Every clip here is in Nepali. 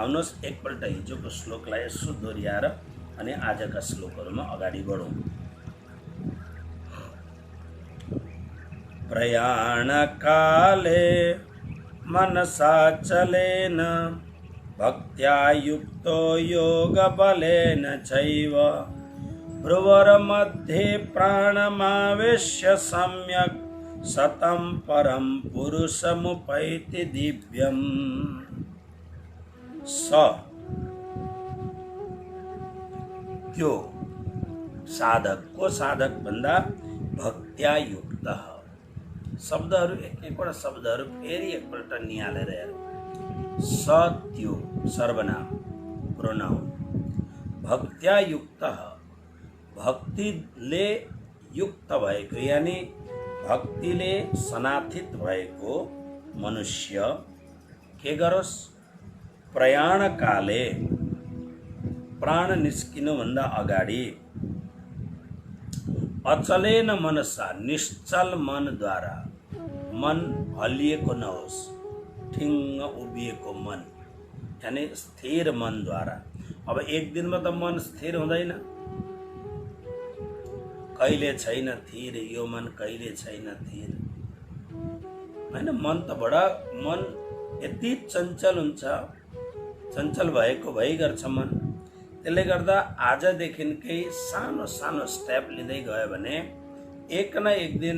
आउनुहोस् एकपल्ट हिजोको श्लोकलाई यसो दोहोऱ्याएर अनि आजका श्लोकहरूमा अगाडि बढौँ। प्रयाणकाले मनसा चलेन भक्त्या युक्तो योगबलेन चैव भ्रुवरमध्ये प्राणमावेश्य सम्यक् सतं परं पुरुषमुपैति दिव्यम्। स त्यो साधक को साधक भन्दा भक्त्या युक्त शब्दहरू एक-एकवटा शब्दहरू फेरि एकपल्ट निहालेर हेरौँ। स त्यो सर्वनाम प्रोनाउन भक्त्या युक्त भक्तिले युक्त भएको यानी भक्तिले सनाथित भएको मनुष्य के गरोस् प्रयाण काले प्राण निस्किनुभन्दा अगाडि अचलेन मनसा निश्चल मनद्वारा मन हल्लिएको नहोस् ठिङ्ग उभिएको मन यानी स्थिर मनद्वारा। अब एक दिनमा त मन स्थिर हुँदैन, कहिले छैन थिर यो मन कहिले छैन थिर हैन। मन त बडा मन यति चञ्चल हुन्छ, चञ्चल भएको भइ गर्छ मन। त्यसले गर्दा आजदेखिकै सानो सानो स्टेप लिँदै गयो भने एक न एक दिन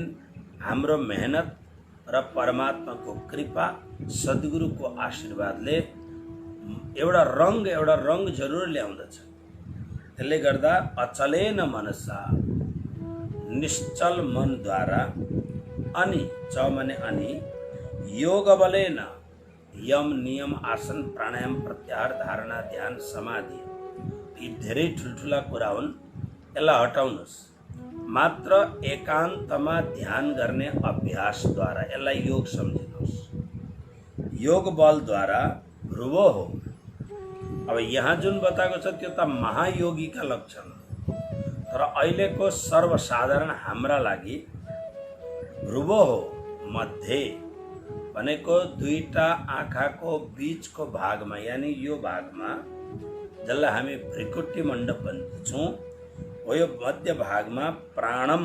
हाम्रो मेहनत र परमात्माको कृपा सद्गुरुको आशीर्वादले एउटा रङ जरुर ल्याउँदछ। त्यसले गर्दा अचलेन मनसा निश्चल मनद्वारा अनि च माने अनि योग बलेन यम नियम आसन प्राणायाम प्रत्याहार धारणा ध्यान समाधि यी धेरै ठुल्ठुला कुरा हुन्, यसलाई हटाउनुहोस्। मात्र एकान्तमा ध्यान गर्ने अभ्यासद्वारा यसलाई योग सम्झिनुहोस्। योग बलद्वारा ध्रुव हो। अब यहाँ जुन बताएको छ त्यो त महायोगीका लक्षण हो, तर अहिलेको सर्वसाधारण हाम्रा लागि ध्रुव हो। मध्य भनेको दुईटा आँखाको बीचको भागमा यानी यो भागमा जसलाई हामी भ्रिकुटी मण्डप भन्छौँ हो, यो मध्य भागमा प्राणम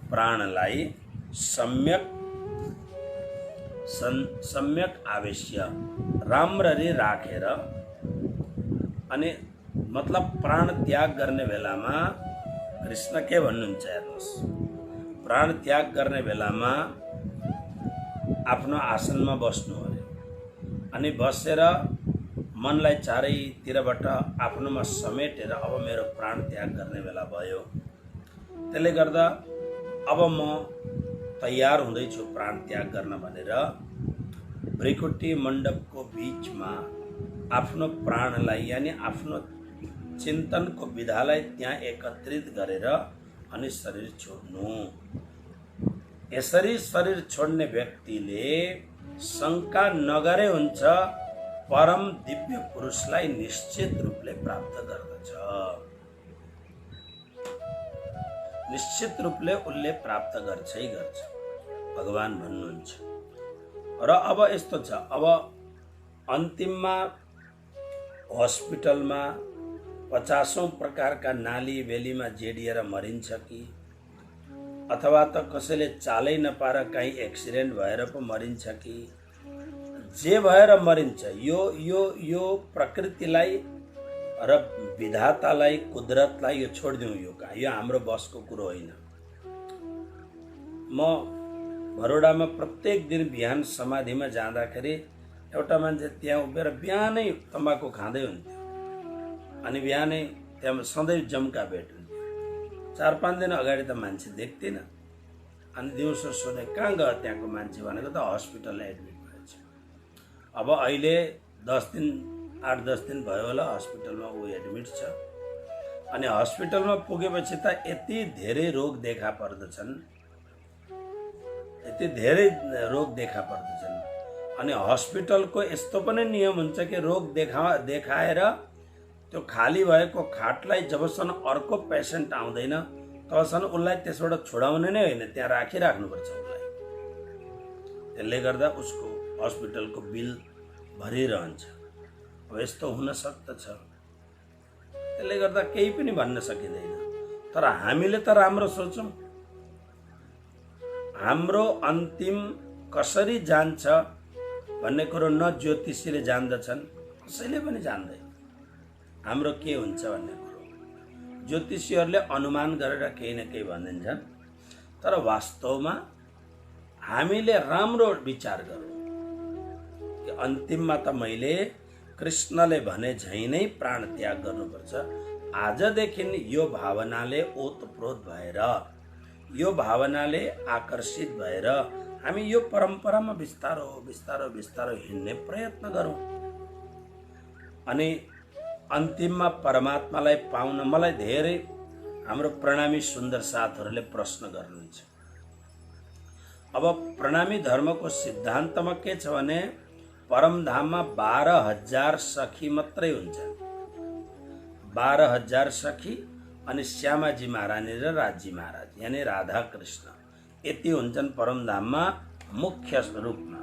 प्राणलाई सम्यक आवेश्य राम्ररी राखेर अनि मतलब प्राण त्याग गर्ने बेलामा कृष्ण के भन्नुहुन्छ हेर्नुहोस्। प्राण त्याग गर्ने बेलामा आफ्नो आसनमा बस्नु पर्यो अनि बसेर मनलाई चारैतिरबाट आफ्नोमा समेटेर अब मेरो प्राण त्याग गर्ने बेला भयो। त्यसले गर्दा अब म तयार हुँदैछु प्राण त्याग गर्न भनेर भ्रिकुटी मण्डपको बीचमा आफ्नो प्राणलाई यानी आफ्नो चिन्तनको विधालाई त्यहाँ एकत्रित गरेर अनि शरीर छोड्नु। यसरी शरीर छोड्ने व्यक्तिले शङ्का नगरे हुन्छ परम दिव्य पुरुषलाई निश्चित रूपले प्राप्त गर्दछ। निश्चित रूपले उसले प्राप्त गर्छै गर्छ भगवान भन्नुहुन्छ। र अब यस्तो छ, अब अन्तिममा हस्पिटलमा 50औं प्रकारका नाली बेलीमा जेडिएर मरिन्छ कि अथवा त कसैले चालै नपाएर कहीँ एक्सिडेन्ट भएर पो मरिन्छ कि जे भएर मरिन्छ यो प्रकृतिलाई र विधातालाई कुदरतलाई यो छोडिदिउँ। यो हाम्रो बसको कुरो होइन। म भरोडामा प्रत्येक दिन बिहान समाधिमा जाँदाखेरि एउटा मान्छे त्यहाँ उभिएर बिहानै तम्बाकु खाँदै हुन्थ्यो अनि बिहानै त्यहाँ सधैँ जम्का भेट हुन्थ्यो। 4-5 दिन अगाडि त मान्छे देख्दिनँ अनि दिउँसो सोधे कहाँ गयो त्यहाँको मान्छे भनेको त हस्पिटलमा एडमिट भएछ। अब अहिले 8-10 दिन भयो होला हस्पिटलमा ऊ एडमिट छ अनि हस्पिटलमा पुगेपछि त यति धेरै रोग देखा पर्दछन् अनि हस्पिटलको यस्तो पनि नियम हुन्छ कि रोग देखाएर त्यो खाली भएको खाटलाई जबसम्म अर्को पेसेन्ट आउँदैन तबसम्म उसलाई त्यसबाट छोडाउने नै होइन, त्यहाँ राखिराख्नुपर्छ उसलाई। त्यसले गर्दा उसको हस्पिटलको बिल भरिरहन्छ। अब यस्तो हुन सक्दछ। त्यसले गर्दा केही पनि भन्न सकिँदैन। तर हामीले त राम्रो सोचौँ। हाम्रो अन्तिम कसरी जान्छ भन्ने कुरो न ज्योतिषीले जान्दछन्, कसैले पनि जान्दैन हाम्रो के हुन्छ भन्ने कुरो। ज्योतिषीहरूले अनुमान गरेर केही न केही भनिदिन्छन्। तर वास्तवमा हामीले राम्रो विचार गरौँ कि अन्तिममा त मैले कृष्णले भने झैँ नै प्राण त्याग गर्नुपर्छ। आजदेखि यो भावनाले ओतप्रोत भएर, यो भावनाले आकर्षित भएर हामी यो परम्परामा बिस्तारो बिस्तारो बिस्तारो हिँड्ने प्रयत्न गरौँ। अनि अन्तिममा परमात्मालाई पाउन मलाई धेरै हाम्रो प्रणामी सुन्दर साथहरूले प्रश्न गर्नुहुन्छ। अब प्रणामी धर्मको सिद्धान्तमा के छ भने परमधाममा 12,000 सखी मात्रै हुन्छन्। 12,000 सखी अनि श्यामाजी महारानी र राजी महाराज यानी राधा कृष्ण यति हुन्छन् परमधाममा मुख्य रूपमा।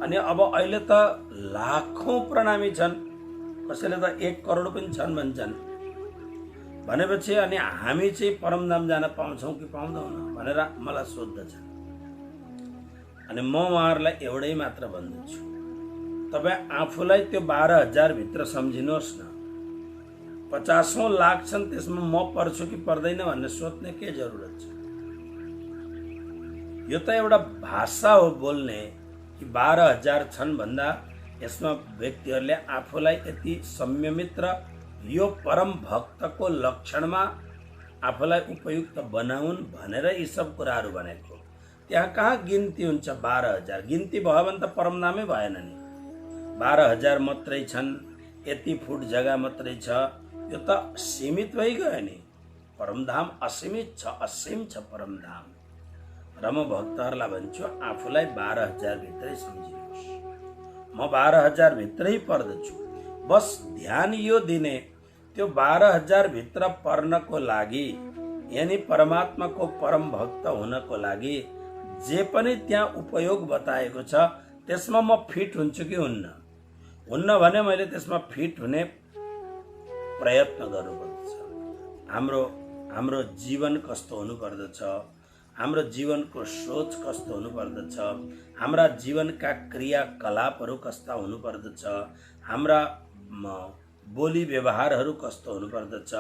अनि अब अहिले त लाखौं प्रणामी छन्, कसैले त 1 करोड पनि छन् भन्छन्। भनेपछि अनि हामी चाहिँ परमधाम जान पाउँछौँ कि पाउँदैनौँ भनेर मलाई सोध्दछन्। अनि म उहाँहरूलाई एउटै मात्र भन्दछु, तपाईँ आफूलाई त्यो 12,000 भित्र सम्झिनुहोस् न। 50औं लाख छन्, त्यसमा म पर्छु कि पर्दैन भन्ने सोध्ने के जरुरत छ। यो त एउटा भाषा हो बोल्ने कि 12,000 छन् भन्दा यसमा व्यक्तिहरूले आफूलाई यति संयमित र यो परम भक्तको लक्षणमा आफूलाई उपयुक्त बनाउन् भनेर यी सब कुराहरू भनेको। त्यहाँ कहाँ गिन्ती हुन्छ 12,000? गिन्ती भयो भने त परमधामै भएन नि। 12,000 मात्रै छन्, यति फुट जग्गा मात्रै छ, यो त सीमित भइगयो नि। परमधाम असीमित छ, असीम छ परमधाम। र म भक्तहरूलाई भन्छु आफूलाई 12,000 भित्रै सम्झिनुहोस्। म 12,000 भित्रै पर्दछु। बस ध्यान यो दिने त्यो 12,000 भित्र पर्नको लागि यानी परमात्माको परम भक्त हुनको लागि जे पनि त्यहाँ उपयोग बताएको छ त्यसमा म फिट हुन्छु कि हुन्न। हुन्न भने मैले त्यसमा फिट हुने प्रयत्न गर्नुपर्दछ। हाम्रो जीवन कस्तो हुनुपर्दछ, हाम्रो जीवनको सोच कस्तो हुनुपर्दछ, हाम्रा जीवनका क्रियाकलापहरू कस्ता हुनुपर्दछ, हाम्रा बोली व्यवहारहरू कस्तो हुनुपर्दछ,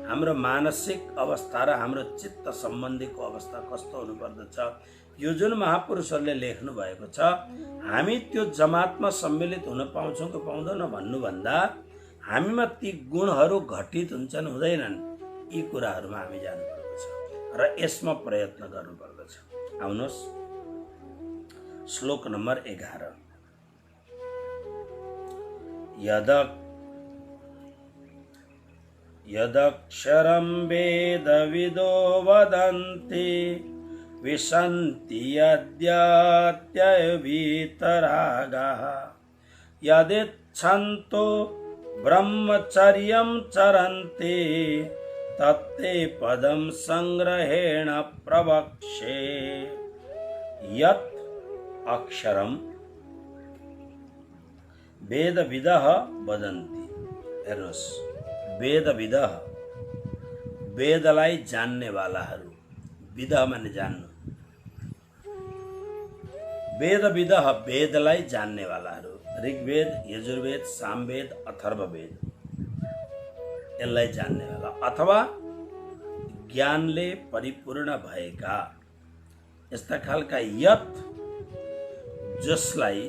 हाम्रो मानसिक अवस्था र हाम्रो चित्त सम्बन्धीको अवस्था कस्तो हुनुपर्दछ, यो जुन महापुरुषहरूले लेख्नु भएको छ हामी त्यो जमातमा सम्मिलित हुन पाउँछौँ कि पाउँदैन भन्नुभन्दा हामीमा ती गुणहरू घटित हुन्छन् हुँदैनन्, यी कुराहरूमा हामी जानुपर्दछ र यसमा प्रयत्न गर्नुपर्दछ। आउनुहोस् श्लोक नम्बर 11। यदक्षरं वेदविदो वदन्ति विशन्ति यद्यत्यवीतरागाः यदिच्छन्तो ब्रह्मचर्यं चरन्ति तत्ते पदं संग्रहेण प्रवक्ष्ये। यत् अक्षरं वेदविदः वदन्ति। हेर्नुहोस्, वेदविदः वेदलाई जान्नेवालाहरू, विद माने जान्नु, वेदविदः वेदलाई जान्नेवालाहरू, ऋग्वेद, यजुर्वेद, सामवेद, अथर्ववेद यसलाई जान्नेवाला अथवा ज्ञानले परिपूर्ण भएका यस्ता खालका यत जसलाई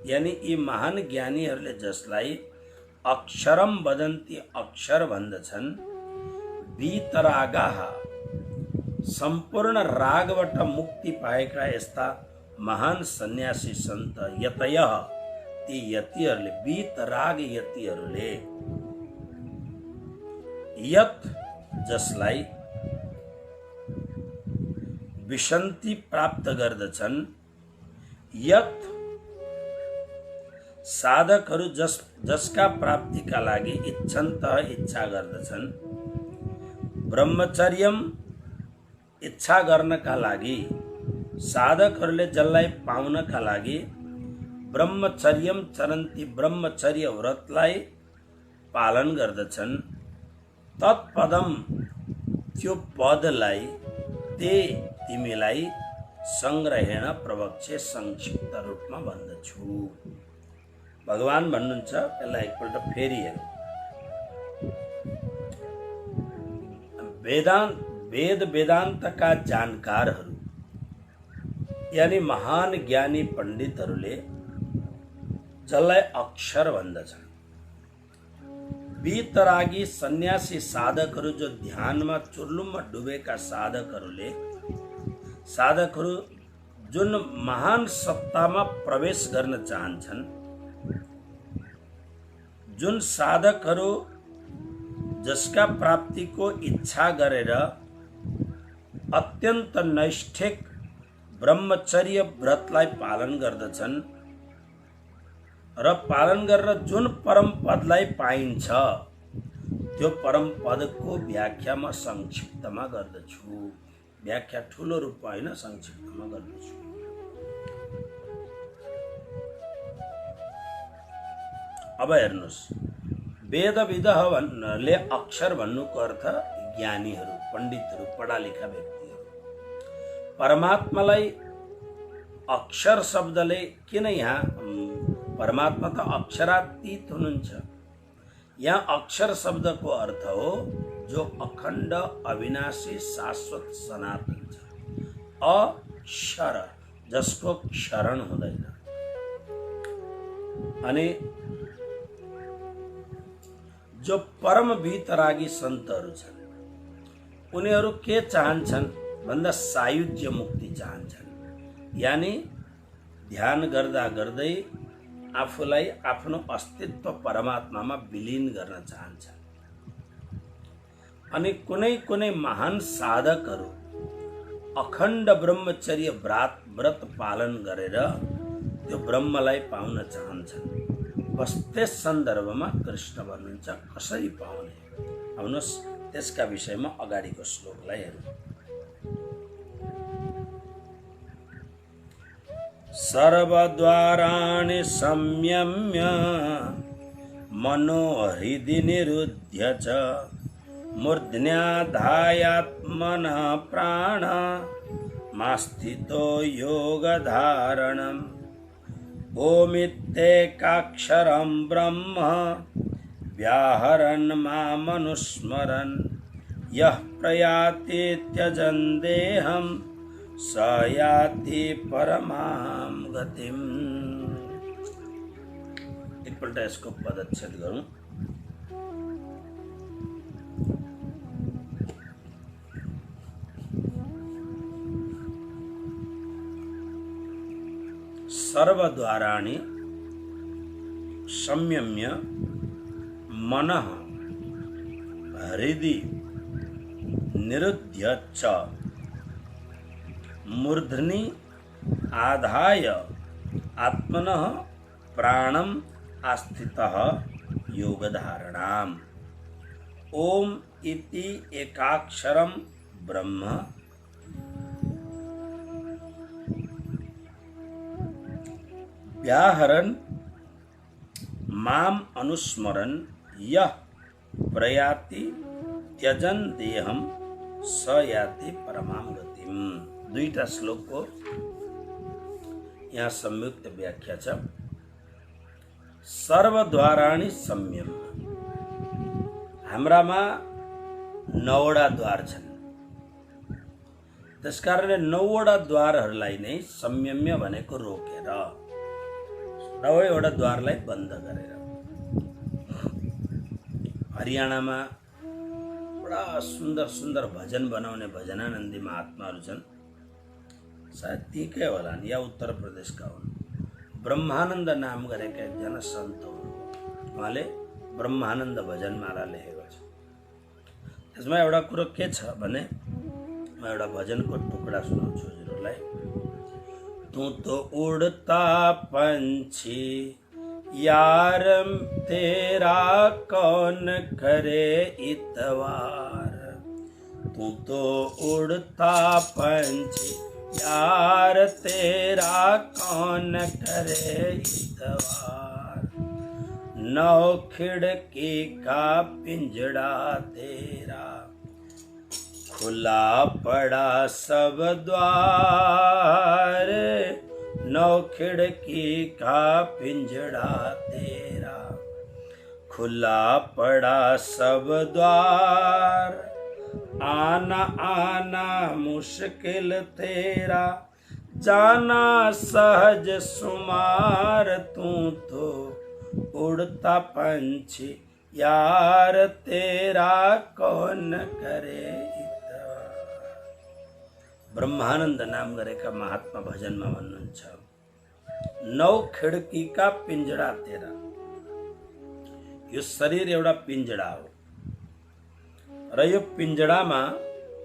यानी यी महान ज्ञानीहरूले जसलाई अक्षरम वदन्ति अक्षर भन्दछन्, वीतरागाः सम्पूर्ण रागबाट मुक्ति पाएका यस्ता महान सन्यासी सन्त यतयः ती यतिहरूले वीतराग यतिहरूले यत जसलाई विशन्ति प्राप्त गर्दछन्, यत साधकहरू जसका प्राप्तिका लागि इच्छन्तः इच्छा गर्दछन्, ब्रह्मचर्यम इच्छा गर्नका लागि साधकहरूले जसलाई पाउनका लागि ब्रह्मचर्यम चरन्ति ब्रह्मचर्य व्रतलाई पालन गर्दछन् तत्पदम त्यो पदलाई ते तिमीलाई संग्रहेण प्रवक्षे संक्षिप्त रूपमा भन्दछु। भगवान भन्नुहुन्छ, यसलाई एकपल्ट फेरि हेरौँ। वेद वेदान्तका जानकारहरू यानी महान ज्ञानी पण्डितहरूले जसलाई अक्षर भन्दछन्, वितरागी सन्यासी साधकहरू जो ध्यानमा चुर्लुममा डुबेका साधकहरू जुन महान सत्तामा प्रवेश गर्न चाहन्छन्, जुन साधकहरू जसका प्राप्तिको इच्छा गरेर अत्यन्त नैष्ठिक ब्रह्मचर्य व्रतलाई पालन गर्दछन् र पालन गरेर जुन परम पदलाई पाइन्छ त्यो परम पदको व्याख्या म संक्षिप्तमा गर्दछु। व्याख्या ठुलो रूपमा होइन, संक्षिप्तमा गर्दछु। अब हेर्नुहोस्, वेदविदः भन्नाले अक्षर भन्नुको अर्थ ज्ञानीहरू, पण्डितहरू, पढा लेखा व्यक्तिहरू। परमात्मालाई अक्षर शब्दले किन यहाँ, परमात्मा त अक्षरातीत हुनुहुन्छ। यहाँ अक्षर शब्दको अर्थ हो जो अखण्ड अविनाशी शाश्वत सनातन छ, अक्षर जसको क्षरण हुँदैन। अनि जो परम वितरागी सन्तहरू छन् उनीहरू के चाहन्छन् भन्दा सायुज्य मुक्ति चाहन्छन्, यानी ध्यान गर्दा गर्दै आफूलाई आफ्नो अस्तित्व परमात्मामा विलीन गर्न चाहन्छन्। अनि कुनै कुनै महान साधकहरू अखण्ड ब्रह्मचर्य व्रत पालन गरेर त्यो ब्रह्मलाई पाउन चाहन्छन्। बस त्यस सन्दर्भमा कृष्ण भन्नुहुन्छ कसरी पाउने। आउनुहोस् त्यसका विषयमा अगाडिको श्लोकलाई हेरौँ। सर्वद्वाराणि संयम्य मनोहृदि निरुध्य च मूर्ध्न्याधायात्मनः प्राण मास्थितो योगधारणम्। ओमित्येकाक्षरं ब्रह्म व्याहरन् मामनुस्मरन् यः प्रयाति त्यजन् देहं स याति परमां गतिम्। एकपल्ट यसको पदच्छेद गरौँ। सर्वद्वाराणि संयम्य मनः हृदि निरुध्य च मूर्धनि आधाय आत्मनः प्राणम् आस्थितः योगधारणाम्। ओम इति एकाक्षरं ब्रह्म व्याहरन् माम अनुस्मरन् यः प्रयाति त्यजन् देहं स याति परमां गतिम्। दुईटा श्लोकको यहाँ संयुक्त व्याख्या छ। सर्वद्वाराणि संयम, हाम्रामा 9वटा द्वार छन्। त्यसकारणले 9वटा द्वारहरूलाई नै संयम्य भनेको रोकेर 9वटा द्वारलाई बन्द गरेर। हरियाणामा बडा सुन्दर सुन्दर भजन बनाउने भजनानन्दी महात्माहरू छन्, सायद तीकै होलान् या उत्तर प्रदेशका हुन्। ब्रह्मानन्द नाम गरेका एकजना सन्त हुन्, उहाँले ब्रह्मानन्द भजनमाला लेखेको छ। त्यसमा एउटा कुरो के छ भने, म एउटा भजनको टुक्रा सुनाउँछु हजुरहरूलाई। तू तो उड़ता पंछी यार तेरा कौन करे इतवार। तू तो उड़ता पंछी यार तेरा कौन करे इतवार। नौ खिड़की का पिंजड़ा तेरा, खुला पड़ा सब द्वार। नौ खिड़की का पिंजड़ा तेरा, खुला पड़ा सब द्वार। आना आना मुश्किल तेरा, जाना सहज सुमार। तू तो उड़ता पंछी, यार तेरा कौन करे इतवार। ब्रह्मानंद नाम गरेका महात्मा भजनमा भन्नुहुन्छ, नौ खिड्कीका पिंजडा तेरा। यो शरीर एउटा पिंजडा हो र यो पिंजडामा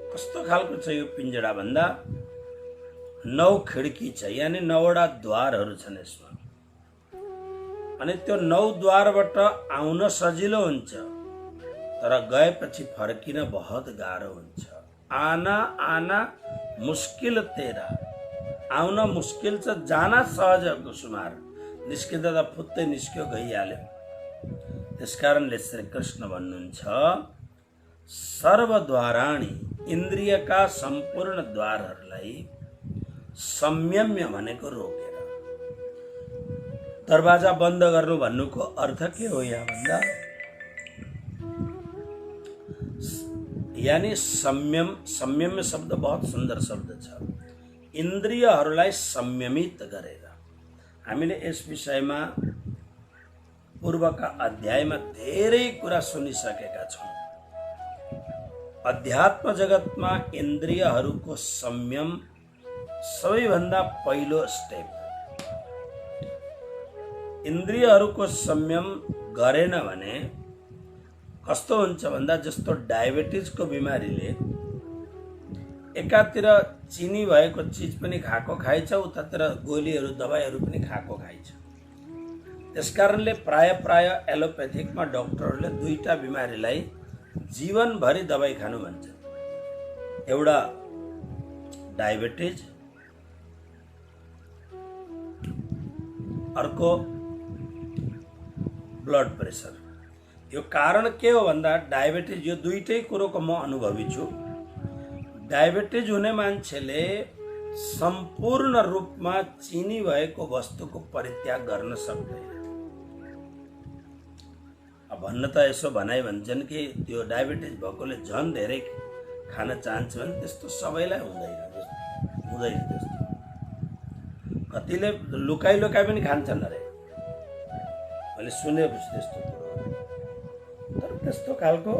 कस्तो खालको छ यो पिंजडा भन्दा 9 खिड्की छ, यानी 9वटा द्वारहरू छन् यसमा। अनि त्यो 9 द्वारबाट आउन सजिलो हुन्छ तर गएपछि फर्किन बहुत गाह्रो हुन्छ। आना आना मुस्किल तेरा, आउन मुस्किल छ, जाना सहज सुमार। निस्किँदा त फुत्तै निस्क्यो, गइहाल्यो। त्यसकारणले श्री कृष्ण भन्नुहुन्छ, सर्वद्वाराणि, इन्द्रियका सम्पूर्ण द्वारहरूलाई संयम्य भनेको रोकेर। दरवाजा बन्द गर्नु भन्नुको अर्थ के हो यहाँ भन्दा, यानी संयम्य शब्द बहुत सुन्दर शब्द छ। इन्द्रियहरूलाई संयमित गरेर। हामीले यस विषयमा पूर्वका अध्यायमा धेरै कुरा सुनिसकेका छौँ। अध्यात्म जगतमा इन्द्रियहरूको संयम सबैभन्दा पहिलो स्टेप। इन्द्रियहरूको संयम गरेन भने कस्तो हुन्छ भन्दा, जस्तो डायबिटिजको बिमारीले एकातिर चिनी भएको चिज पनि खाएको खाइछ, उतातिर गोलीहरू दबाईहरू पनि खाएको खाइछ। त्यसकारणले प्राय एलोप्याथिकमा डाक्टरहरूले दुईटा बिमारीलाई जीवनभरि दबाई खानु भन्छ। एउटा डायबिटिज, अर्को ब्लड प्रेसर। यो कारण के हो भन्दा, डायबिटिज, यो दुईटै कुरोको म अनुभवी छु। डायबिटिज हुने मान्छेले सम्पूर्ण रूपमा चिनी भएको वस्तुको परित्याग गर्न सक्दैन। अब भन्न त यसो भनाइ भन्छन् कि त्यो डायबिटिज भएकोले झन् धेरै खान चाहन्छ भने त्यस्तो सबैलाई हुँदैन त्यस्तो। कतिले लुकाइ पनि खान्छन् अरे, मैले सुनेपछि त्यस्तो कुरो। तर त्यस्तो खालको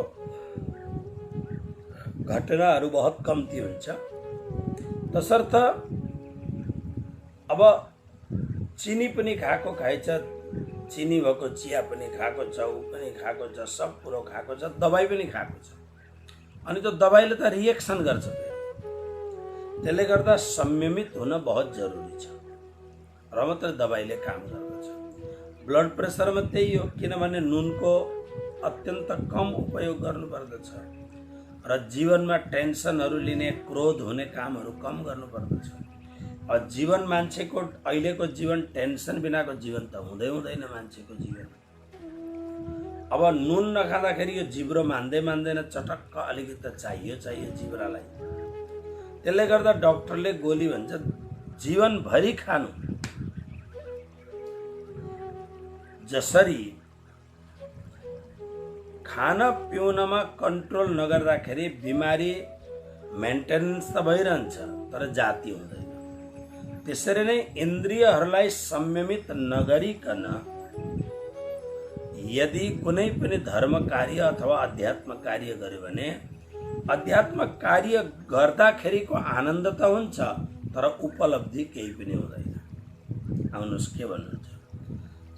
घटनाहरू बहुत कम्ती हुन्छ। तसर्थ अब चिनी पनि खाएको खाइछ, चिनी भएको चिया पनि खाएको छ, ऊ पनि खाएको छ, सब कुरो खाएको छ, दबाई पनि खाएको छ। अनि त्यो दबाईले त रिएक्सन गर्छ। त्यसले गर्दा संयमित हुन बहुत जरुरी छ र मात्र दबाईले काम गर्दछ। ब्लड प्रेसरमा त्यही हो, किनभने नुनको अत्यन्त कम उपयोग गर्नुपर्दछ र जीवनमा टेन्सनहरू लिने, क्रोध हुने कामहरू कम गर्नुपर्दछ। जीवन मान्छेको अहिलेको जीवन टेन्सन बिनाको जीवन त हुँदैन मान्छेको जीवन। अब नुन नखाँदाखेरि यो जिब्रो मान्दैन, चटक्क अलिकति त चाहियो जिब्रालाई। त्यसले गर्दा डाक्टरले गोली भन्छ जीवनभरि खानु। जसरी खाना पिउनमा कन्ट्रोल नगर्दाखेरि बिमारी मेन्टेनेन्स त भइरहन्छ तर जाति हुँदैन, त्यसरी नै इन्द्रियहरूलाई संयमित नगरिकन यदि कुनै पनि धर्म कार्य अथवा अध्यात्म कार्य गर्यो भने अध्यात्म कार्य गर्दाखेरिको आनन्द त हुन्छ तर उपलब्धि केही पनि हुँदैन। आउनुहोस् के भन्नुहुन्छ,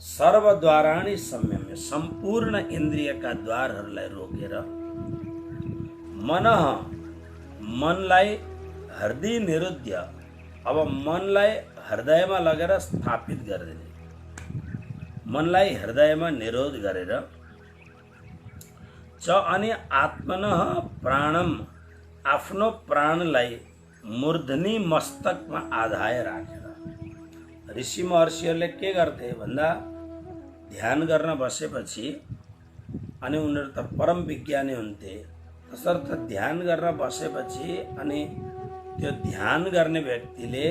सर्वद्वाराणि संयम्य, सम्पूर्ण इन्द्रियका द्वारहरूलाई रोकेर, मनलाई हृदय निरुद्ध, अब मनलाई हृदयमा लगेर स्थापित गरिदिने, मनलाई हृदयमा निरोध गरेर च अनि आत्मनः प्राणम, आफ्नो प्राणलाई मूर्धनी मस्तकमा आधाय राखेर ऋषि महर्षिहरूले के गर्थे भन्दा ध्यान गर्न बसेपछि अनि उनीहरू त परम विज्ञानी हुन्थे, तसर्थ ध्यान गर्न बसेपछि अनि त्यो ध्यान गर्ने व्यक्तिले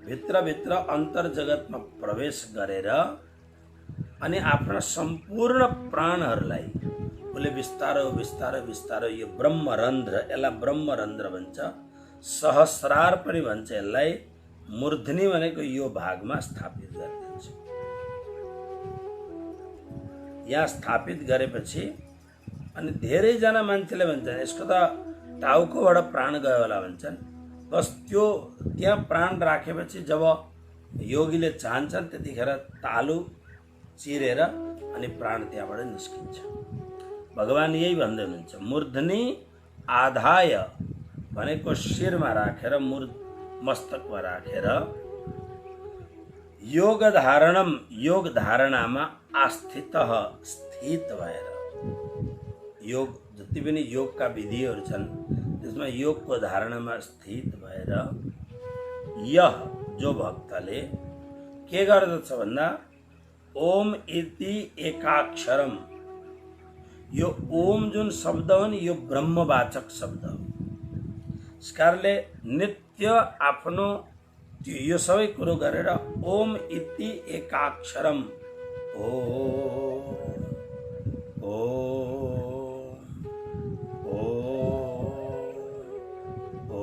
भित्रभित्र अन्तर जगतमा प्रवेश गरेर अनि आफ्ना सम्पूर्ण प्राणहरूलाई उसले बिस्तारो बिस्तारो बिस्तारो यो ब्रह्मरन्ध्र, यसलाई ब्रह्मरन्ध्र भन्छ, सहस्रार पनि भन्छ यसलाई, मूर्धनी भनेको यो भागमा स्थापित गरिदिन्छ। यहाँ स्थापित गरेपछि अनि धेरैजना मान्छेले भन्छन् यसको त टाउकोबाट प्राण गयो होला भन्छन्। बस त्यो त्यहाँ प्राण राखेपछि जब योगीले चाहन्छन् त्यतिखेर तालु चिरेर अनि प्राण त्यहाँबाट निस्किन्छ। भगवान यही भन्दै हुनुहुन्छ, मूर्धनी आधाय भनेको शिरमा राखेर, मस्तकमा राखेर योग धारणम, योग धारणामा आस्थित स्थित भएर, योग जति पनि योगका विधिहरू छन् त्यसमा योगको धारणामा स्थित भएर यह जो भक्तले के गर्दछ भन्दा ओम इति एकाक्षरम, यो ओम जुन शब्द हो नि यो ब्रह्मवाचक शब्द हो। यस कारणले नित्य आफ्नो यो सबै कुरो गरेर ओम इति एकाक्षरम ओ ओ ओ ओ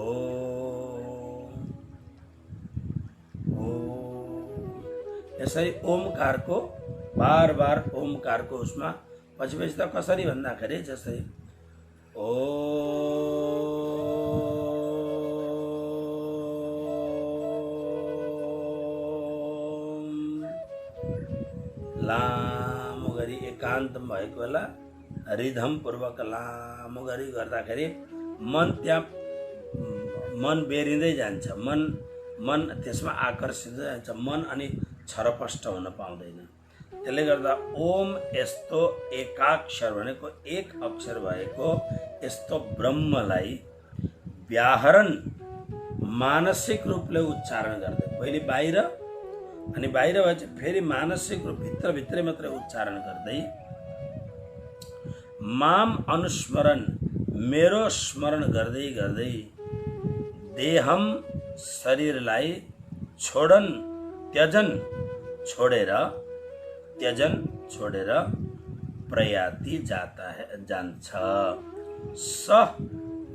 ओ यसरी ओमकारको बार बार ओमकारको उसमा पछि पछि त कसरी भन्दाखेरि जसरी ओ लामो गरी एकान्त भएको बेला रिधम पूर्वक लामो गरी गर्दाखेरि मन त्यहाँ मन बेरिँदै जान्छ, मन त्यसमा आकर्षित जान्छ, मन अनि छरपष्ट हुन पाउँदैन। त्यसले गर्दा ओम यस्तो एकाक्षर भनेको एक अक्षर भएको यस्तो ब्रह्मलाई व्याहरण मानसिक रूपले उच्चारण गर्दै पहिले बाहिर अनि बाहिर भएपछि फेरि मानसिक रूप भित्रभित्रै मात्रै उच्चारण गर्दै माम अनुस्मरण, मेरो स्मरण गर्दै गर्दै देहम शरीरलाई छोडन त्यजन छोडेर प्रयाति जाता है जान्छ स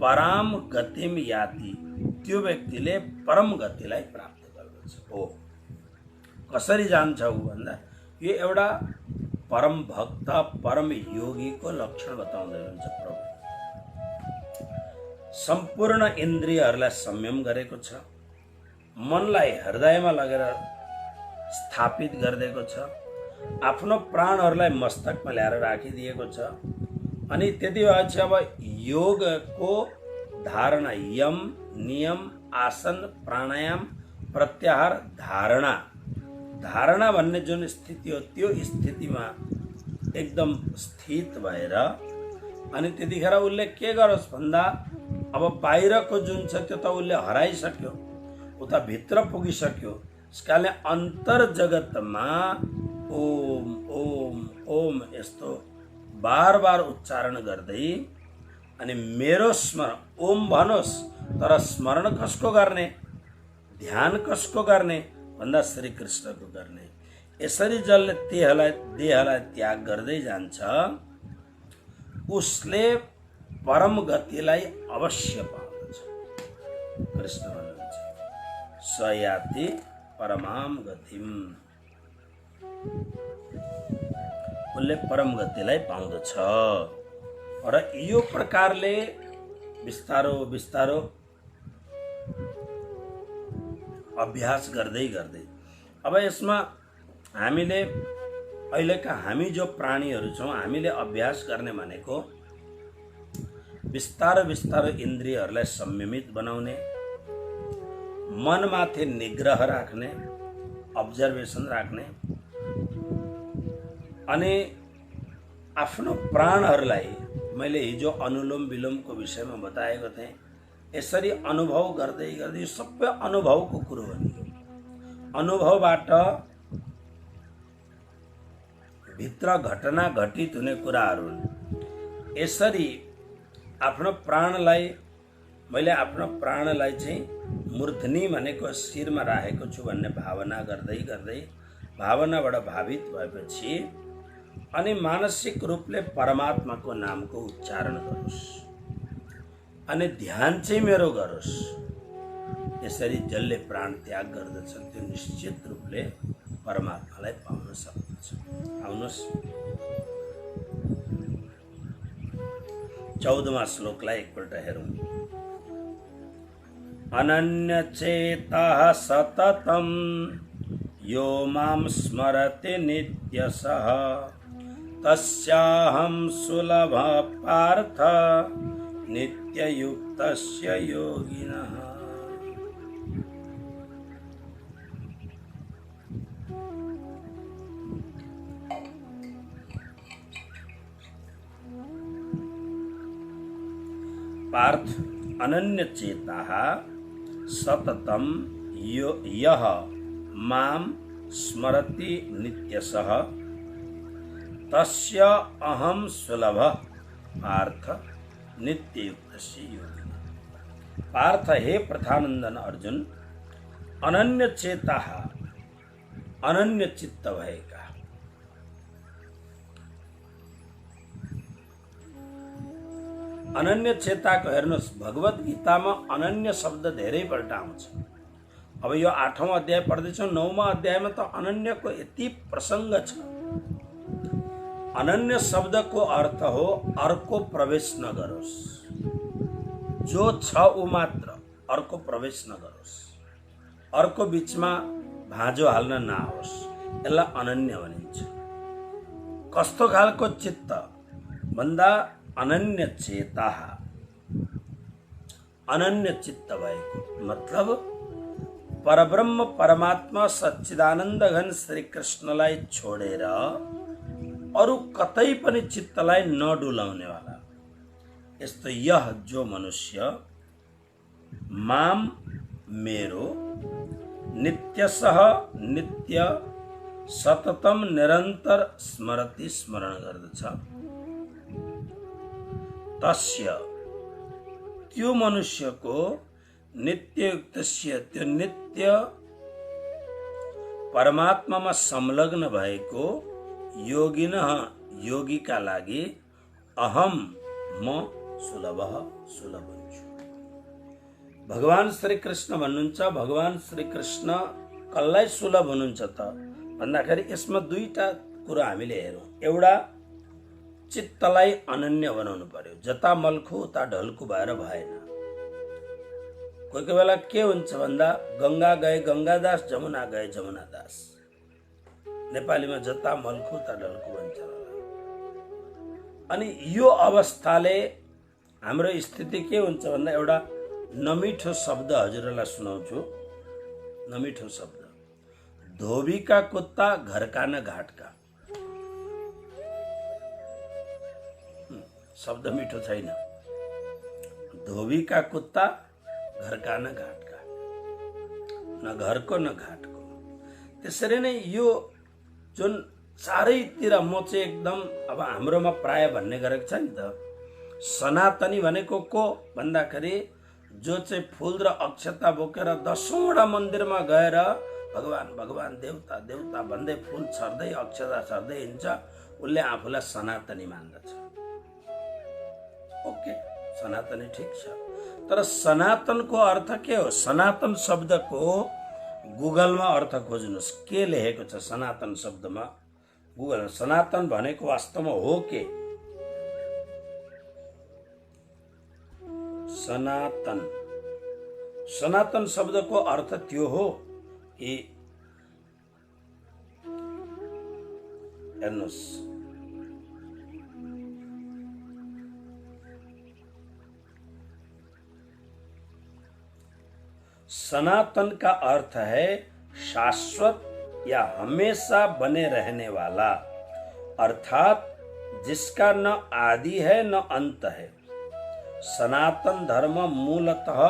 पराम गतिम याति, त्यो व्यक्तिले परम गतिलाई प्राप्त गर्दछ। हो कसरी जान्छ भन्दा यो एउटा परम भक्त परम योगीको लक्षण बताउँदै हुनुहुन्छ प्रभु। सम्पूर्ण इन्द्रियहरूलाई संयम गरेको छ, मनलाई हृदयमा लगेर स्थापित गरिदिएको छ, आफ्नो प्राणहरूलाई मस्तकमा ल्याएर राखिदिएको छ। अनि त्यति भएपछि अब योगको धारणा, यम नियम आसन प्राणायाम प्रत्याहार धारणा भन्ने जुन स्थिति हो त्यो स्थितिमा एकदम स्थित भएर अनि त्यतिखेर उसले के गरोस् भन्दा अब बाहिरको जुन छ त्यो त उसले हराइसक्यो, उता भित्र पुगिसक्यो। यसकारणले अन्तर जगतमा ओम ओम ओम यस्तो बार बार उच्चारण गर्दै अनि मेरो स्मरण ओम भनोस्, तर स्मरण कसको गर्ने, ध्यान कसको गर्ने भन्दा श्री कृष्णको गर्ने। यसरी जसले देहलाई त्याग गर्दै जान्छ उसले परम गतिलाई अवश्य पाउँदछ। कृष्ण भन्नुहुन्छ सयाति परमाम गतिम, उसले परम गतिलाई पाउँदछ। र यो प्रकारले बिस्तारो बिस्तारो अभ्यास गर्दै गर्दै अब यसमा हामीले अहिलेका हामी जो प्राणीहरू छौँ हामीले अभ्यास गर्ने भनेको बिस्तारो बिस्तारो इन्द्रियहरूलाई संयमित बनाउने, मनमाथि निग्रह राख्ने, अब्जर्भेसन राख्ने अनि आफ्नो प्राणहरूलाई मैले हिजो अनुलोम विलोमको विषयमा बताएको थिएँ। यसरी अनुभव गर्दै गर्दै सबै अनुभवको कुरो हो नि। अनुभवबाट भित्र घटना घटित हुने कुराहरू हुन्। यसरी आफ्नो प्राणलाई मैले आफ्नो प्राणलाई चाहिँ मूर्धनी भनेको शिरमा राखेको छु भन्ने भावना गर्दै गर्दै भावनाबाट भावित भएपछि अनि मानसिक रूपले परमात्माको नामको उच्चारण गरोस् अनि ध्यान चाहिँ मेरो गरोस्। यसरी जसले प्राण त्याग गर्दछ त्यो निश्चित रूपले परमात्मालाई पाउन सक्दछ। आउनुहोस् 14वां श्लोकलाई एकपल्ट हेरौँ। अनन्यचेतः सततं यो मां स्मरति नित्यशः तस्याहं सुलभः पार्थ नित्ययुक्तस्य योगिनः। पार्थ अनन्यचेतः सततं यः मां स्मरति नित्यशः तस्य अहं सुलभः पार्थ नित्ययुक्तस्य योगिनः। पार्थ हे प्रथानंदन अर्जुन, अनन्यचेतः अनन्य चित्त भएका अनन्य चेताको हेर्नुहोस् भगवत गीतामा अनन्य शब्द धेरैपल्ट आउँछ। अब यो 8औं अध्याय पढ्दैछौँ, 9औं अध्यायमा त अनन्यको यति प्रसङ्ग छ। अनन्य शब्दको अर्थ हो अर्को प्रवेश नगरोस्, जो छ ऊ मात्र, अर्को प्रवेश नगरोस्, अर्को बीचमा भाँजो हाल्न नआओस्, यसलाई अनन्य भनिन्छ। कस्तो खालको चित्त भन्दा अनन्य चेता, अनन्य चित्त भएको मतलब परब्रह्म परमात्मा सच्चिदानन्द घन श्री कृष्णलाई छोडेर अरु कतै पनि चित्तलाई नडुलाउने वाला यस्तो यह जो मनुष्य माम मेरो नित्यशः नित्य सततम निरन्तर स्मरति स्मरण गर्दछ तस्य त्यो मनुष्यको नित्ययुक्तस्य त्यो नित्य परमात्मामा संलग्न भएको योगिनः योगीका लागि अहम म सुलभः सुलभ हुन्छु। भगवान श्री कृष्ण भन्नुहुन्छ, भगवान श्री कृष्ण कसलाई सुलभ हुनुहुन्छ त भन्दाखेरि यसमा दुईटा कुरा हामीले हेरौँ। एउटा चित्तलाई अनन्य बनाउनु पर्यो, जता मल्खु उता ढल्कु भएर भएन। कोही कोही बेला के हुन्छ भन्दा गंगा गए गंगादास, जमुना गए जमुनादास, नेपालीमा जता मल्खु उता ढल्कु भन्छ। अनि यो अवस्थाले हाम्रो स्थिति के हुन्छ भन्दा एउटा नमिठो शब्द हजुरलाई सुनाउँछु। नमिठो शब्द, धोबी का कुत्ता घर का न घाट का। शब्द मिठो छैन। धोबी का कुत्ता घर का न घाट का, न घरको न घाटको। त्यसरी नै यो जुन चारैतिर म चाहिँ एकदम अब हाम्रोमा प्राय भन्ने गरेको छ नि त, सनातनी भनेको को भन्दाखेरि जो चाहिँ फूल र अक्षता बोकेर 10औं मन्दिरमा गएर भगवान भगवान देवता देवता भन्दै फूल छर्दै अक्षता छर्दै हिँड्छ, उसले आफूलाई सनातनी मान्दछ। ओके, सनातनी ठिक छ, तर सनातनको अर्थ के हो? सनातन शब्दको गुगलमा अर्थ खोज्नुहोस्, के लेखेको छ सनातन शब्दमा गुगल। सनातन भनेको वास्तवमा हो के? सनातन, सनातन शब्दको अर्थ त्यो हो कि हेर्नुहोस्, सनातन का अर्थ है शाश्वत या हमेशा बने रहने वाला, अर्थात जिसका न आदि है न अंत है। सनातन धर्म मूलतः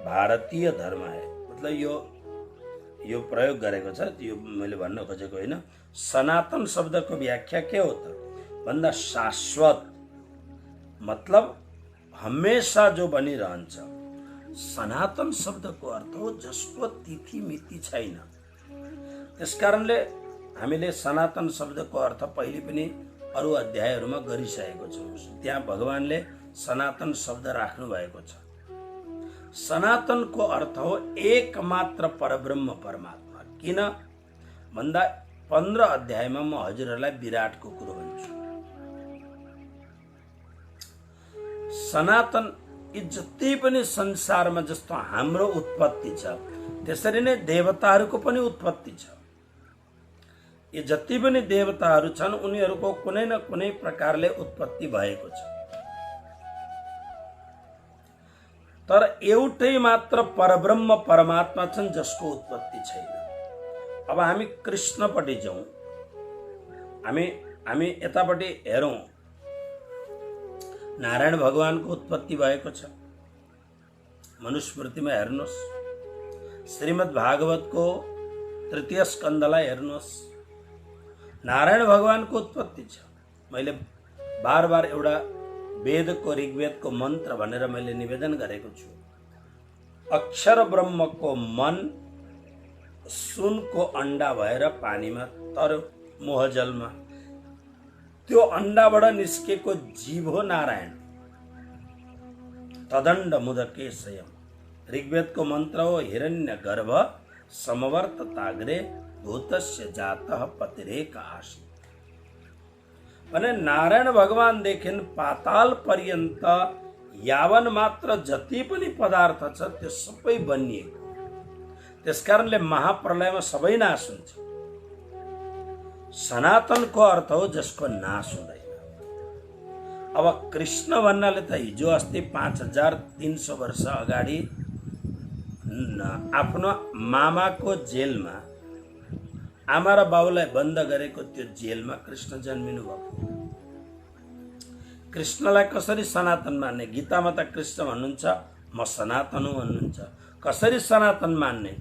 भारतीय धर्म है। मतलब यो प्रयोग गरेको छ, यो मैले भन्न खोजेको होइन। सनातन शब्दको व्याख्या के हो त भन्दा शाश्वत, मतलब हमेशा जो बनिरहन्छ। सनातन शब्दको अर्थ हो जसको तिथि मिति छैन। त्यसकारणले हामीले सनातन शब्दको अर्थ पहिले पनि अरू अध्यायहरूमा गरिसकेको छौँ। त्यहाँ भगवानले सनातन शब्द राख्नु भएको छ। सनातनको अर्थ हो एकमात्र परब्रह्म परमात्मा। किन भन्दा 15 अध्यायमा म हजुरहरूलाई विराटको कुरो भन्छु। सनातन यी जति पनि संसारमा जस्तो हाम्रो उत्पत्ति छ त्यसरी नै देवताहरूको पनि उत्पत्ति छ। यी जति पनि देवताहरू छन् उनीहरूको कुनै न कुनै प्रकारले उत्पत्ति भएको छ। तर एउटै मात्र परब्रह्म परमात्मा छन् जसको उत्पत्ति छैन। अब हामी कृष्णपट्टि जाउँ, हामी यतापट्टि हेरौँ। नारायण भगवानको उत्पत्ति भएको छ। मनुस्मृतिमा हेर्नुहोस्, श्रीमद् भागवतको 3 स्कन्धलाई हेर्नुहोस्, नारायण भगवानको उत्पत्ति छ। मैले बार बार एउटा वेदको ऋग्वेदको मन्त्र भनेर मैले निवेदन गरेको छु। अक्षर ब्रह्मको मन सुनको अंडा भएर पानीमा तर मोहजलमा, त्यो अंडाबाट निस्केको जीव हो नारायण। तदण्ड मुदकेशयम्, ऋग्वेदको मन्त्र हो हिरण्य गर्भ समवर्तताग्रे भूतस्य जातः पतिरेक आसीत्। भने नारायण भगवानदेखि पाताल पर्यन्त यावन मात्र जति पनि पदार्थ छ त्यो सबै बनिएको। त्यसकारणले महाप्रलयमा सबै नाश हुन्छ। सनातनको अर्थ हो जसको नाश हुँदैन। अब कृष्ण भन्नाले त हिजो अस्ति 5300 वर्ष अगाडि आफ्नो मामाको जेलमा आमा र बाबुलाई बन्द गरेको त्यो जेलमा कृष्ण जन्मिनु भएको। कृष्णलाई कसरी सनातन मान्ने? गीतामा त कृष्ण भन्नुहुन्छ म सनातन हुँ भन्नुहुन्छ। कसरी सनातन मान्ने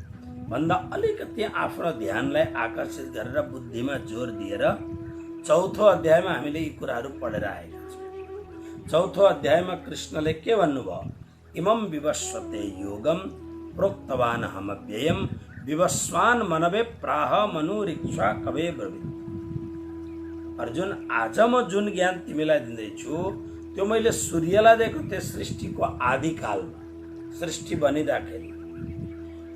भन्दा अलिकति आफ्नो ध्यानलाई आकर्षित गरेर बुद्धिमा जोर दिएर 4औं अध्यायमा हामीले यी कुराहरू पढेर आएका छौँ। 4औं अध्यायमा कृष्णले के भन्नुभयो? इमं विवस्वते योगम प्रोक्तवान हमव्ययम विवस्वान मनवे प्राह मनुरिक्षा कवे ब्रवीत। अर्जुन, आज म जुन ज्ञान तिमीलाई दिँदैछु त्यो मैले सूर्यलाई दिएको थिएँ सृष्टिको आदिकालमा, सृष्टि बनिँदाखेरि।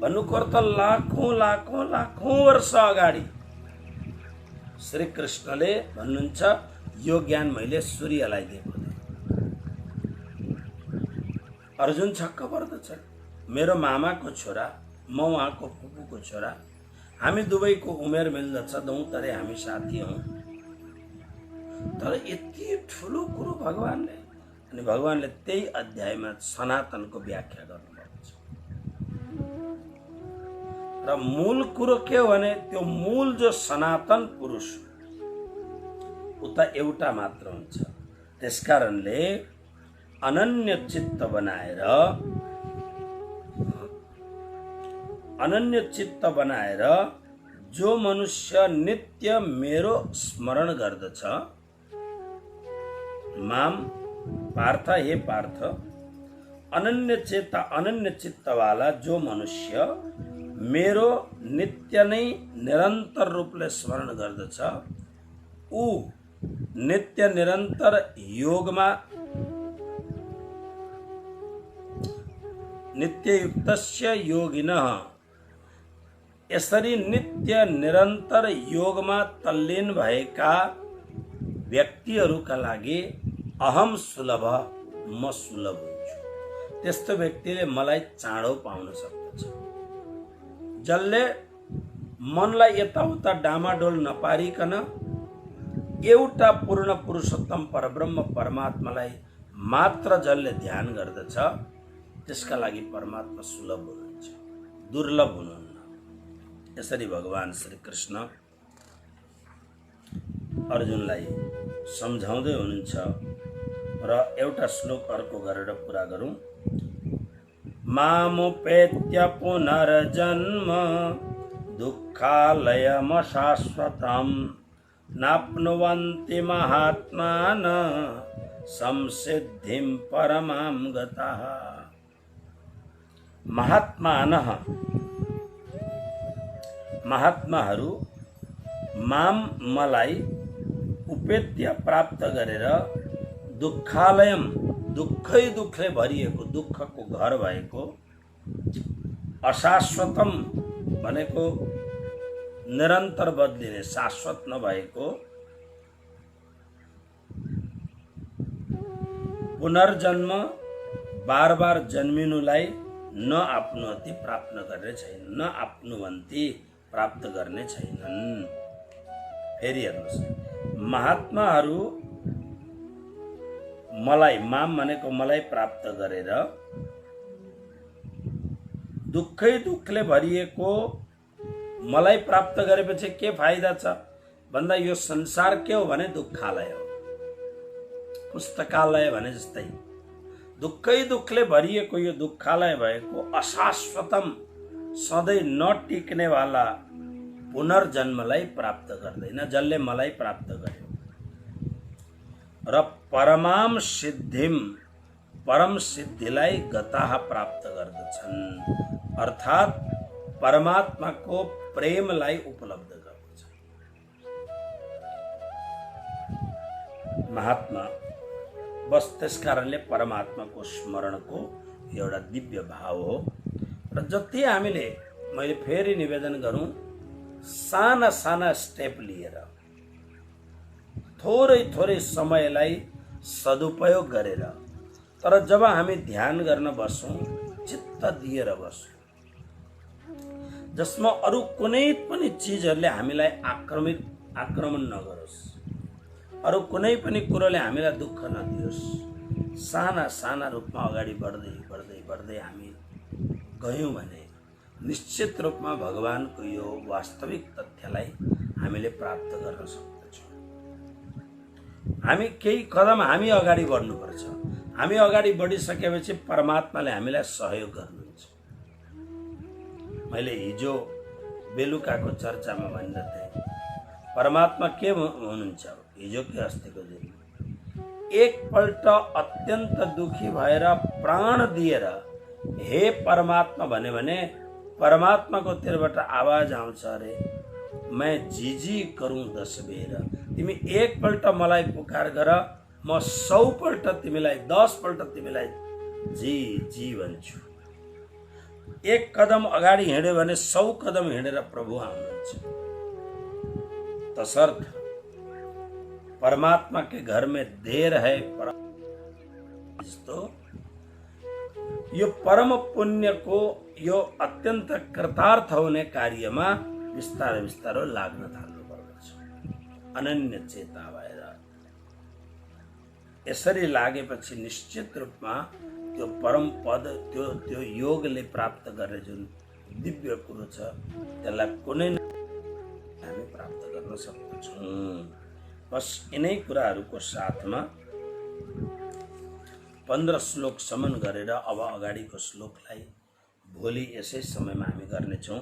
भन्नुको अर्थ लाखौं लाखौं लाखौं वर्ष अगाडि श्री कृष्णले भन्नुहुन्छ यो ज्ञान मैले सूर्यलाई दिएको थिएँ। अर्जुन छक्क पर्दछ। मेरो मामाको छोरा, म उहाँको फुपूको छोरा, हामी दुवैको उमेर मिल्दछ, दौतरे हामी साथी हौँ। तर यति ठुलो कुरो भगवानले, अनि भगवानले त्यही अध्यायमा सनातनको व्याख्या गर्नुभएको छ। र मूल कुरो के हो भने त्यो मूल जो सनातन पुरुष उता एउटा मात्र हुन्छ। त्यसकारणले अनन्य चित्त बनाएर जो मनुष्य नित्य मेरो स्मरण गर्दछ, माम पार्थ, हे पार्थ, अनन्य चित्त वाला जो मनुष्य मेरो नित्य नै निरन्तर रूपले स्मरण गर्दछ, ऊ नित्य निरन्तर योगमा नित्ययुक्तस्य योगिनः, यसरी नित्य निरन्तर योगमा तल्लीन भएका व्यक्तिहरूका लागि अहम सुलभ, म सुलभ हुन्छु। त्यस्तो व्यक्तिले मलाई चाँडो पाउन सक्दछ। जसले मनलाई यताउता डामाडोल नपारिकन एउटा पूर्ण पुरुषोत्तम परब्रह्म परमात्मालाई मात्र जसले ध्यान गर्दछ त्यसका लागि परमात्मा सुलभ हुनुहुन्छ, दुर्लभ हुनुहुन्न। यसरी भगवान श्री कृष्ण अर्जुनलाई सम्झाउँदै हुनुहुन्छ। र एउटा श्लोक अर्को गरेर पुरा गरौँ। मामुपेत्य पुनर्जन्म दुःखालयमशाश्वतम् नाप्नुवन्ति महात्मान संसिद्धिं परमां गताः। महात्माहरू माम मलाई उपेत्य प्राप्त गरेर दुःखालयम दुःखै दुःखले भरिएको दुःखको घर भएको अशाश्वतम भनेको निरन्तर बदलिने शाश्वत नभएको पुनर्जन्म बार बार जन्मिनुलाई न आफ्नुवन्ती प्राप्त गर्ने छैन, न आफ्नुवन्ती प्राप्त गर्ने छैनन्। फेरि हेर्नुहोस्, महात्माहरू मलाई माम भनेको मलाई प्राप्त गरेर दुःखै दुःखले भरिएको मलाई प्राप्त गरेपछि के फाइदा छ भन्दा यो संसार के हो भने दुःखालय हो, पुस्तकालय भने जस्तै दुःखै दुःखले भरिएको यो दुःखालय भएको अशाश्वतम सधैँ नटिक्नेवाला पुनर्जन्मलाई प्राप्त गर्दैन जसले मलाई प्राप्त गर्यो। र परमाम सिद्धिम परम सिद्धिलाई गताः प्राप्त गर्दछन्, अर्थात् परमात्माको प्रेमलाई उपलब्ध गर्दछन्। महात्मा बस त्यसकारणले परमात्माको स्मरणको एउटा दिव्य भाव हो। र जति हामीले मैले फेरि निवेदन गरौँ, साना साना स्टेप लिएर थोरै थोरै समयलाई सदुपयोग गरेर, तर जब हामी ध्यान गर्न बस्छौँ चित्त दिएर बस्छौँ जसमा अरू कुनै पनि चिजहरूले हामीलाई आक्रमण नगरोस्, अरू कुनै पनि कुरोले हामीलाई दुःख नदियोस्। साना साना रूपमा अगाडि बढ्दै बढ्दै बढ्दै हामी गयौँ भने निश्चित रूपमा भगवानको यो वास्तविक तथ्यलाई हामीले प्राप्त गर्न सक्दछौँ। हामी केही कदम हामी अगाडि बढ्नुपर्छ। हामी अगाडि बढिसकेपछि परमात्माले हामीलाई सहयोग गर्नुहुन्छ। मैले हिजो बेलुकाको चर्चामा भनिरहेँ, परमात्मा के हुनुहुन्छ, हिजो के अस्तिको दिन एकपल्ट अत्यन्त दुखी भएर प्राण दिएर हे परमात्मा भन्यो भने परमात्माको तिरबाट आवाज आउँछ, अरे मैं जी जी करूँ 10 बेर, तिमी एकपल्ट मलाई पुकार गर, म 100 पल्ट तिमीलाई 10 पल्ट तिमीलाई जी जी भन्छु। एक कदम अगाडि हिँड्यो भने 100 कदम हिँडेर प्रभु आउनुहुन्छ। तसर्थ परमात्मा के घर में देर है जस्तो यो परम पुण्य को यो अत्यन्त कृतार्थ हुने कार्यमा बिस्तारै बिस्तारै लाग्न थाल्नुपर्छ, अनन्य चेता भएर। यसरी लागेपछि निश्चित रूपमा त्यो परम पद त्यो योगले प्राप्त गर्ने जुन दिव्य कुरो छ त्यसलाई कुनै हामी प्राप्त गर्न सक्छौँ। बस यिनै कुराहरूको साथमा 15 श्लोक समन गरेर अब अगाडिको श्लोकलाई भोलि यसै समयमा हामी गर्नेछौँ।